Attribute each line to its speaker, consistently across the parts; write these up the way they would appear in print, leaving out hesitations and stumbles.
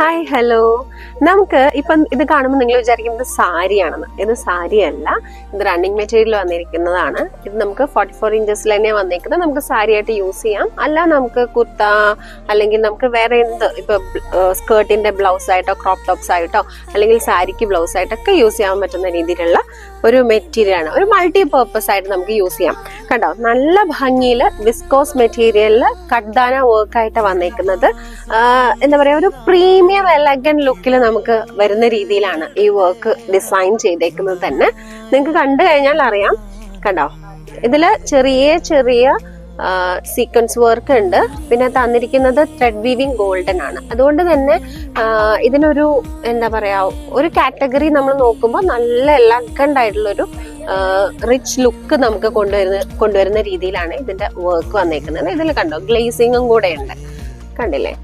Speaker 1: Hi hello. നമുക്ക് ഇപ്പം ഇത് കാണുമ്പോൾ നിങ്ങൾ വിചാരിക്കുന്നത് സാരിയാണെന്ന്. ഇത് സാരിയല്ല, ഇത് റണ്ണിങ് മെറ്റീരിയൽ വന്നിരിക്കുന്നതാണ്. ഇത് നമുക്ക് 44 ഇഞ്ചസിൽ തന്നെ വന്നിരിക്കുന്നത്. നമുക്ക് സാരിയായിട്ട് യൂസ് ചെയ്യാം, അല്ല നമുക്ക് കുർത്ത അല്ലെങ്കിൽ നമുക്ക് വേറെ എന്ത് ഇപ്പൊ സ്കേർട്ടിന്റെ ബ്ലൗസ് ആയിട്ടോ ക്രോപ്പ് ടോപ്സ് ആയിട്ടോ അല്ലെങ്കിൽ സാരിക്ക് ബ്ലൗസ് ആയിട്ടൊക്കെ യൂസ് ചെയ്യാൻ പറ്റുന്ന രീതിയിലുള്ള ഒരു മെറ്റീരിയൽ ആണ്. ഒരു മൾട്ടി പർപ്പസ് ആയിട്ട് നമുക്ക് യൂസ് ചെയ്യാം. കണ്ടോ, നല്ല ഭംഗിയിൽ വിസ്കോസ് മെറ്റീരിയലിൽ കട്ദാന വർക്ക് ആയിട്ട് വന്നേക്കുന്നത്. എന്താ പറയാ, ഒരു പ്രീമിയം എലഗന്റ് ലുക്കിൽ നമുക്ക് വരുന്ന രീതിയിലാണ് ഈ വർക്ക് ഡിസൈൻ ചെയ്തേക്കുന്നത് തന്നെ. നിങ്ങൾക്ക് കണ്ടു കഴിഞ്ഞാൽ അറിയാം. കണ്ടോ, ഇതില് ചെറിയ ചെറിയ സീക്വൻസ് വർക്ക് ഉണ്ട്. പിന്നെ തന്നിരിക്കുന്നത് ത്രെഡ് വീവിങ് ഗോൾഡൻ ആണ്. അതുകൊണ്ട് തന്നെ ഇതിനൊരു എന്താ പറയാ, ഒരു കാറ്റഗറി നമ്മൾ നോക്കുമ്പോൾ നല്ല എലഗന്റ് ആയിട്ടുള്ളൊരു റിച്ച് ലുക്ക് നമുക്ക് കൊണ്ടുവരുന്ന രീതിയിലാണ് ഇതിന്റെ വർക്ക് വന്നേക്കുന്നത്. ഇതിൽ കണ്ടോ, ഗ്ലേസിങ്ങും കൂടെ ഉണ്ട്, കണ്ടില്ലേ?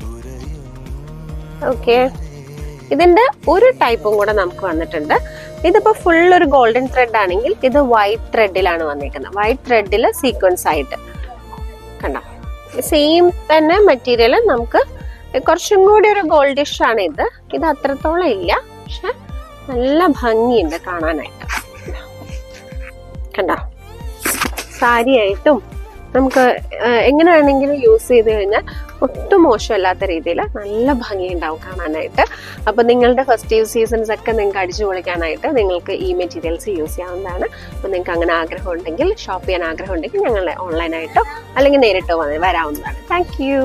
Speaker 1: ഓക്കെ, ഇതിന്റെ ഒരു ടൈപ്പും കൂടെ നമുക്ക് വന്നിട്ടുണ്ട്. ഇതിപ്പോ ഫുൾ ഒരു ഗോൾഡൻ ത്രെഡ് ആണെങ്കിൽ ഇത് വൈറ്റ് ത്രെഡിലാണ് വന്നിരിക്കുന്നത്. വൈറ്റ് ത്രെഡിൽ സീക്വൻസ് ആയിട്ട് കണ്ടോ, സെയിം തന്നെ മെറ്റീരിയൽ. നമുക്ക് കുറച്ചും കൂടി ഒരു ഗോൾഡിഷ് ആണ് ഇത് അത്രത്തോളം ഇല്ല, പക്ഷെ നല്ല ഭംഗിയുണ്ട് കാണാനായിട്ട്. കണ്ടോ, സാരിയായിട്ടും നമുക്ക് എങ്ങനെ വേണമെങ്കിലും യൂസ് ചെയ്ത് കഴിഞ്ഞാൽ ഒട്ടും മോശമല്ലാത്ത രീതിയിൽ നല്ല ഭംഗി ഉണ്ടാവും കാണാനായിട്ട്. അപ്പൊ നിങ്ങളുടെ ഫെസ്റ്റീവ് സീസൺസ് ഒക്കെ നിങ്ങൾക്ക് അടിച്ചു പൊളിക്കാനായിട്ട് നിങ്ങൾക്ക് ഈ മെറ്റീരിയൽസ് യൂസ് ചെയ്യാവുന്നതാണ്. അപ്പൊ നിങ്ങൾക്ക് അങ്ങനെ ആഗ്രഹം ഉണ്ടെങ്കിൽ, ഷോപ്പ് ചെയ്യാൻ ആഗ്രഹം ഉണ്ടെങ്കിൽ ഞങ്ങളെ ഓൺലൈനായിട്ടോ അല്ലെങ്കിൽ നേരിട്ടോ വരാവുന്നതാണ്. Thank you.